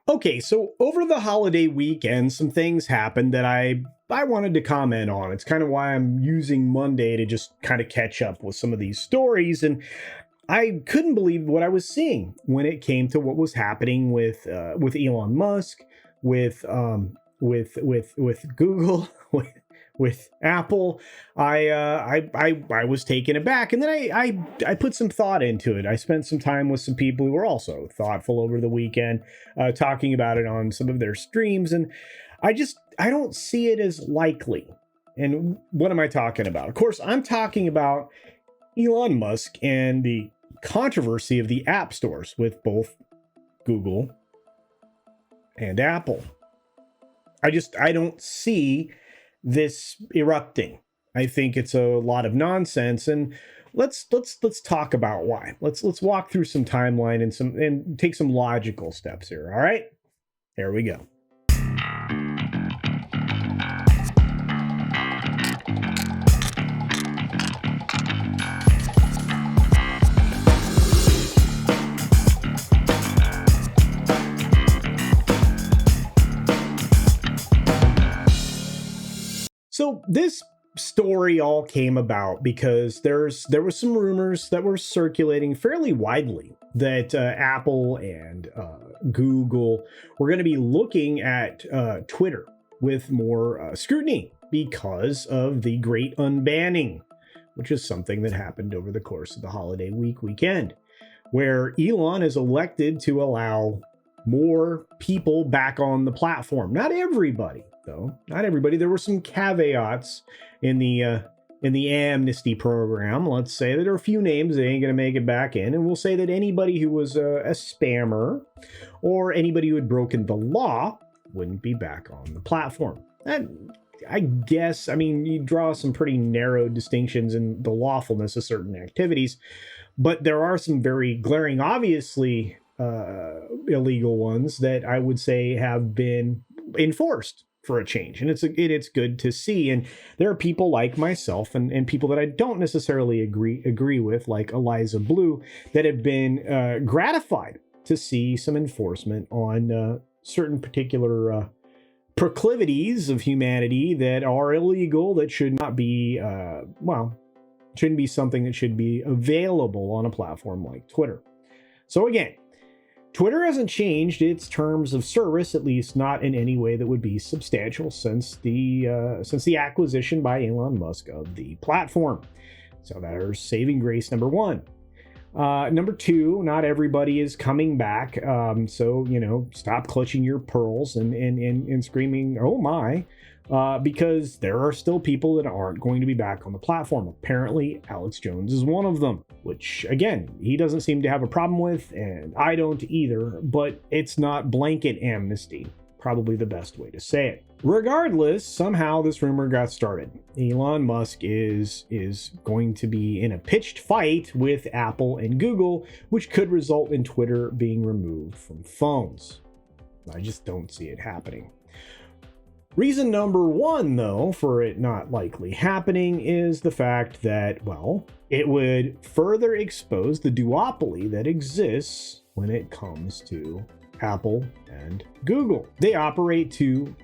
Okay, so over the holiday weekend, some things happened that I wanted to comment on. It's kind of why I'm using Monday to just kind of catch up with some of these stories, and I couldn't believe what I was seeing when it came to what was happening with Elon Musk, with with Google, with Apple. I was taken aback, and then I put some thought into it. I spent some time with some people who were also thoughtful over the weekend, talking about it on some of their streams, and I don't see it as likely. And what am I talking about? Of course, I'm talking about Elon Musk and the controversy of the app stores with both Google and Apple. I don't see this erupting. I think it's a lot of nonsense, and let's talk about why. Let's walk through some timeline and take some logical steps here. All right, here we go. So this story all came about because there was some rumors that were circulating fairly widely that Apple and Google were going to be looking at Twitter with more scrutiny because of the great unbanning, which is something that happened over the course of the holiday weekend, where Elon is elected to allow more people back on the platform. Not everybody, though. Not everybody. There were some caveats in the amnesty program. Let's say that there are a few names that ain't going to make it back in, and we'll say that anybody who was a spammer or anybody who had broken the law wouldn't be back on the platform. And I guess, I mean, you draw some pretty narrow distinctions in the lawfulness of certain activities, but there are some very glaring, obviously illegal ones that I would say have been enforced for a change, and it's good to see. And there are people like myself and people that I don't necessarily agree with, like Eliza Blue, that have been gratified to see some enforcement on certain particular proclivities of humanity that are illegal, that should not be shouldn't be something that should be available on a platform like Twitter. So again, Twitter hasn't changed its terms of service, at least not in any way that would be substantial, since the acquisition by Elon Musk of the platform. So there's saving grace number one. Number two, not everybody is coming back. So, stop clutching your pearls and screaming, oh my, because there are still people that aren't going to be back on the platform. Apparently, Alex Jones is one of them, which, again, he doesn't seem to have a problem with, and I don't either, but it's not blanket amnesty. Probably the best way to say it. Regardless, somehow this rumor got started. Elon Musk is going to be in a pitched fight with Apple and Google, which could result in Twitter being removed from phones. I just don't see it happening. Reason number one, though, for it not likely happening is the fact that, well, it would further expose the duopoly that exists when it comes to Apple and Google. They operate two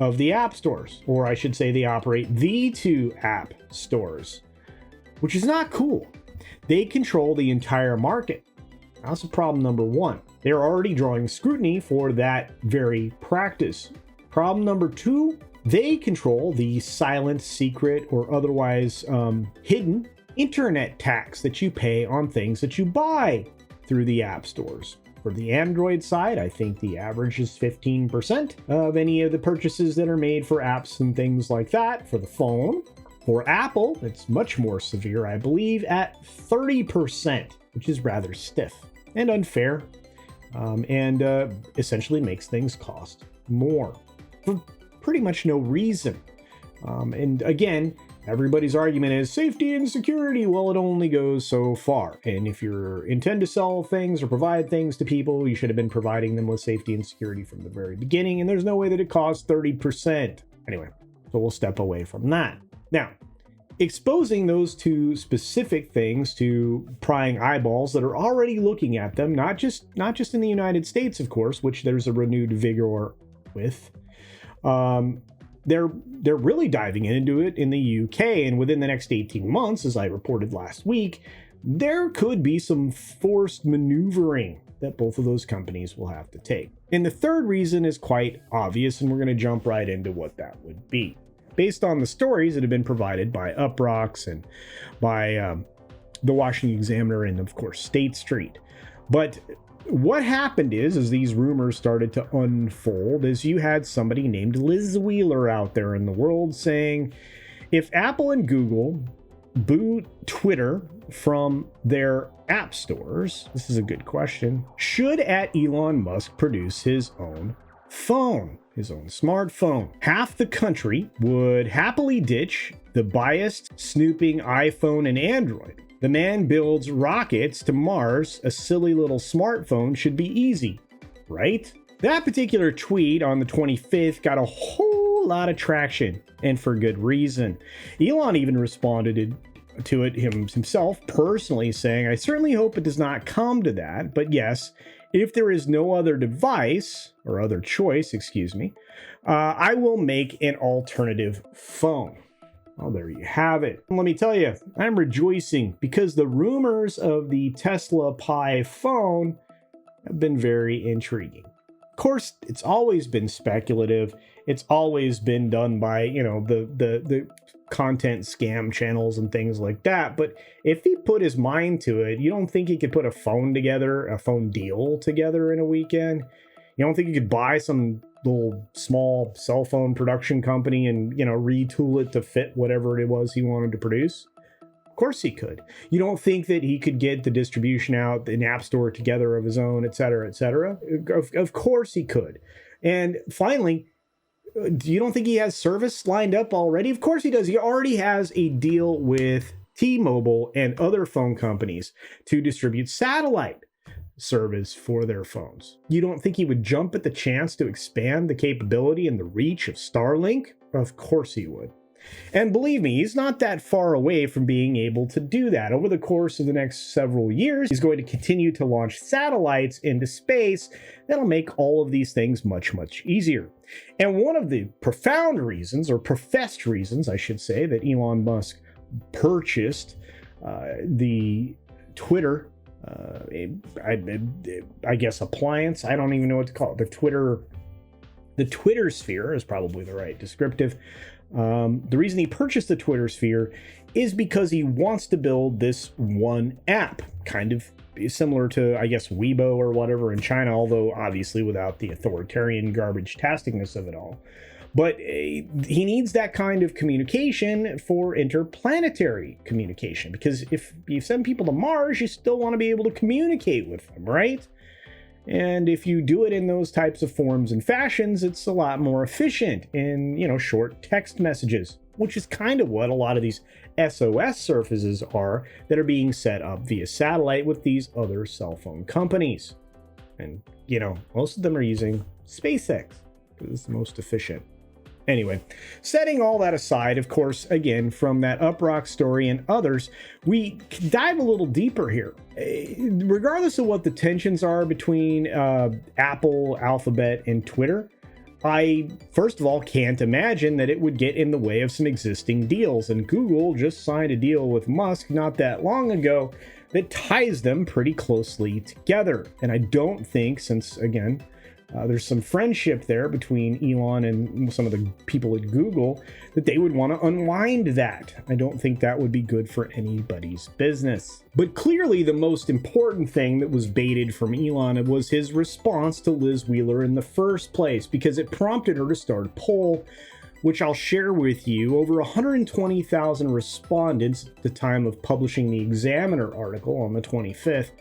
of the app stores, or I should say they operate the two app stores, which is not cool. They control the entire market. That's problem number one. They're already drawing scrutiny for that very practice. Problem number two, they control the silent, secret, or otherwise hidden internet tax that you pay on things that you buy through the app stores. For the Android side, I think the average is 15% of any of the purchases that are made for apps and things like that for the phone. For Apple, it's much more severe, I believe, at 30%, which is rather stiff and unfair, and essentially makes things cost more for pretty much no reason. And again, everybody's argument is safety and security. Well, it only goes so far. And if you intend to sell things or provide things to people, you should have been providing them with safety and security from the very beginning. And there's no way that it costs 30%. Anyway, so we'll step away from that. Now, exposing those two specific things to prying eyeballs that are already looking at them, not just in the United States, of course, which there's a renewed vigor with. They're really diving into it in the UK, and within the next 18 months, as I reported last week, there could be some forced maneuvering that both of those companies will have to take. And the third reason is quite obvious, and we're going to jump right into what that would be. Based on the stories that have been provided by Uproxx and by the Washington Examiner and, of course, State Street. But what happened is, as these rumors started to unfold, is you had somebody named Liz Wheeler out there in the world saying, if Apple and Google boot Twitter from their app stores, this is a good question, should Elon Musk produce his own phone, his own smartphone? Half the country would happily ditch the biased, snooping iPhone and Android. The man builds rockets to Mars. A silly little smartphone should be easy, right? That particular tweet on the 25th got a whole lot of traction, and for good reason. Elon even responded to it himself personally, saying, I certainly hope it does not come to that, but yes, if there is no other device, or other choice, I will make an alternative phone. Well, there you have it. Let me tell you, I'm rejoicing because the rumors of the Tesla Pi phone have been very intriguing. Of course, it's always been speculative. It's always been done by, the content scam channels and things like that. But if he put his mind to it, you don't think he could put a phone deal together in a weekend? You don't think he could buy some little small cell phone production company and, retool it to fit whatever it was he wanted to produce? Of course he could. You don't think that he could get the distribution out, an app store together of his own, et cetera, et cetera? Of course he could. And finally, you don't think he has service lined up already? Of course he does. He already has a deal with T-Mobile and other phone companies to distribute satellite service for their phones. You don't think he would jump at the chance to expand the capability and the reach of Starlink? Of course he would. And believe me, he's not that far away from being able to do that. Over the course of the next several years, he's going to continue to launch satellites into space that'll make all of these things much, much easier. And one of the profound reasons, or professed reasons, I should say, that Elon Musk purchased the Twitter I guess appliance. I don't even know what to call it. The Twitter sphere is probably the right descriptive. The reason he purchased the Twitter sphere is because he wants to build this one app, kind of similar to, I guess, Weibo or whatever in China, although obviously without the authoritarian garbage tastiness of it all. But he needs that kind of communication for interplanetary communication, because if you send people to Mars, you still want to be able to communicate with them, right? And if you do it in those types of forms and fashions, it's a lot more efficient in, short text messages, which is kind of what a lot of these SOS services are that are being set up via satellite with these other cell phone companies. And, most of them are using SpaceX because it's the most efficient. Anyway, setting all that aside, of course, again, from that Uproxx story and others, we dive a little deeper here. Regardless of what the tensions are between Apple, Alphabet, and Twitter, I, first of all, can't imagine that it would get in the way of some existing deals. And Google just signed a deal with Musk not that long ago that ties them pretty closely together. And I don't think, since, again, there's some friendship there between Elon and some of the people at Google, that they would want to unwind that. I don't think that would be good for anybody's business. But clearly the most important thing that was baited from Elon was his response to Liz Wheeler in the first place, because it prompted her to start a poll, which I'll share with you. Over 120,000 respondents at the time of publishing the Examiner article on the 25th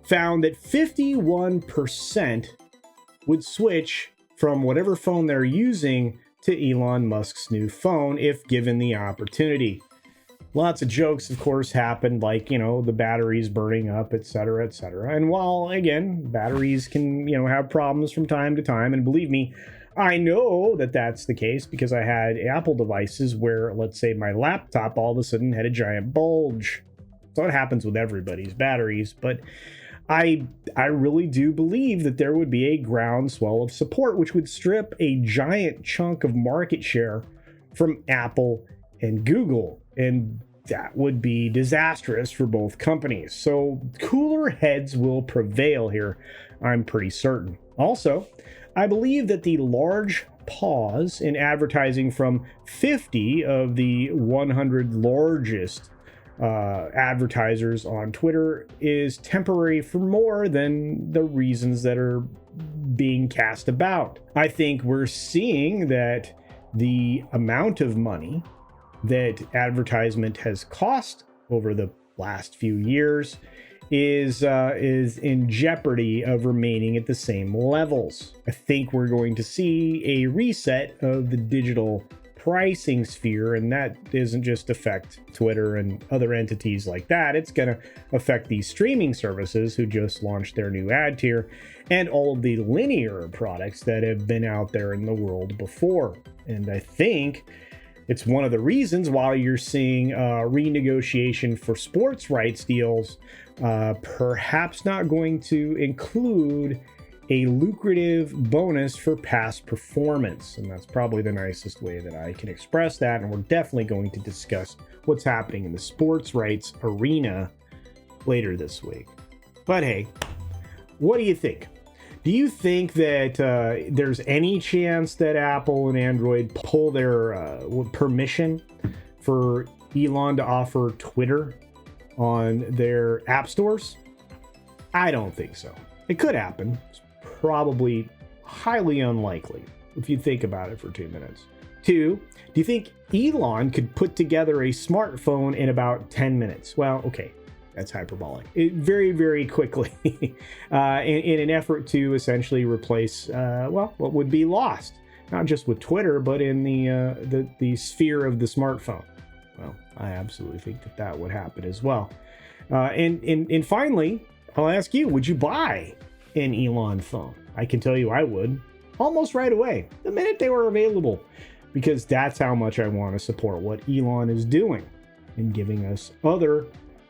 found that 51% would switch from whatever phone they're using to Elon Musk's new phone if given the opportunity. Lots of jokes, of course, happened, like, the batteries burning up, etc., etc. And while, again, batteries can, have problems from time to time, and believe me, I know that that's the case because I had Apple devices where, let's say, my laptop all of a sudden had a giant bulge. So it happens with everybody's batteries, but I really do believe that there would be a groundswell of support, which would strip a giant chunk of market share from Apple and Google. And that would be disastrous for both companies. So cooler heads will prevail here, I'm pretty certain. Also, I believe that the large pause in advertising from 50 of the 100 largest advertisers on Twitter is temporary for more than the reasons that are being cast about. I think we're seeing that the amount of money that advertisement has cost over the last few years is in jeopardy of remaining at the same levels. I think we're going to see a reset of the digital pricing sphere, and that doesn't just affect Twitter and other entities like that. It's going to affect these streaming services who just launched their new ad tier and all of the linear products that have been out there in the world before. And I think it's one of the reasons why you're seeing renegotiation for sports rights deals perhaps not going to include a lucrative bonus for past performance. And that's probably the nicest way that I can express that. And we're definitely going to discuss what's happening in the sports rights arena later this week. But hey, what do you think? Do you think that there's any chance that Apple and Android pull their permission for Elon to offer Twitter on their app stores? I don't think so. It could happen. It's probably highly unlikely if you think about it for 2 minutes. 2, do you think Elon could put together a smartphone in about 10 minutes? Well, okay. That's hyperbolic. Very, very quickly in an effort to essentially replace, what would be lost, not just with Twitter, but in the sphere of the smartphone. Well, I absolutely think that would happen as well. And finally, I'll ask you, would you buy an Elon phone? I can tell you I would, almost right away, the minute they were available, because that's how much I want to support what Elon is doing and giving us other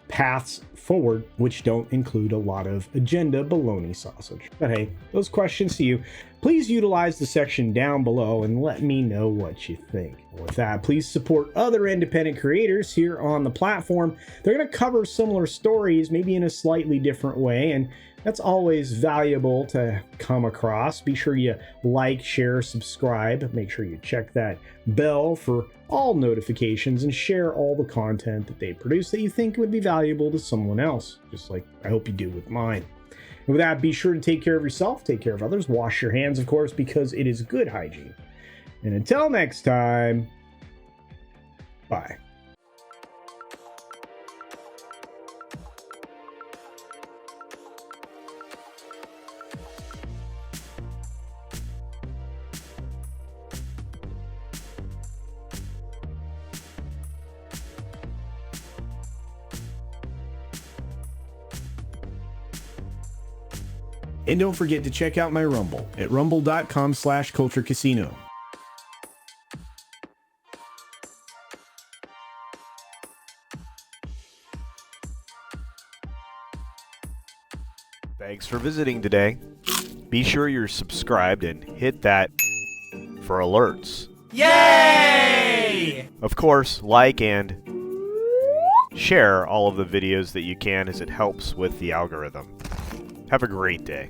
paths forward, which don't include a lot of agenda baloney sausage. But hey, those questions to you. Please utilize the section down below and let me know what you think. With that, please support other independent creators here on the platform. They're going to cover similar stories, maybe in a slightly different way, and that's always valuable to come across. Be sure you like, share, subscribe. Make sure you check that bell for all notifications and share all the content that they produce that you think would be valuable to someone else, just like I hope you do with mine. And with that, be sure to take care of yourself, take care of others, wash your hands, of course, because it is good hygiene. And until next time, bye. And don't forget to check out my Rumble at rumble.com/CultureCasino. Thanks for visiting today. Be sure you're subscribed and hit that for alerts. Yay! Of course, like and share all of the videos that you can, as it helps with the algorithm. Have a great day.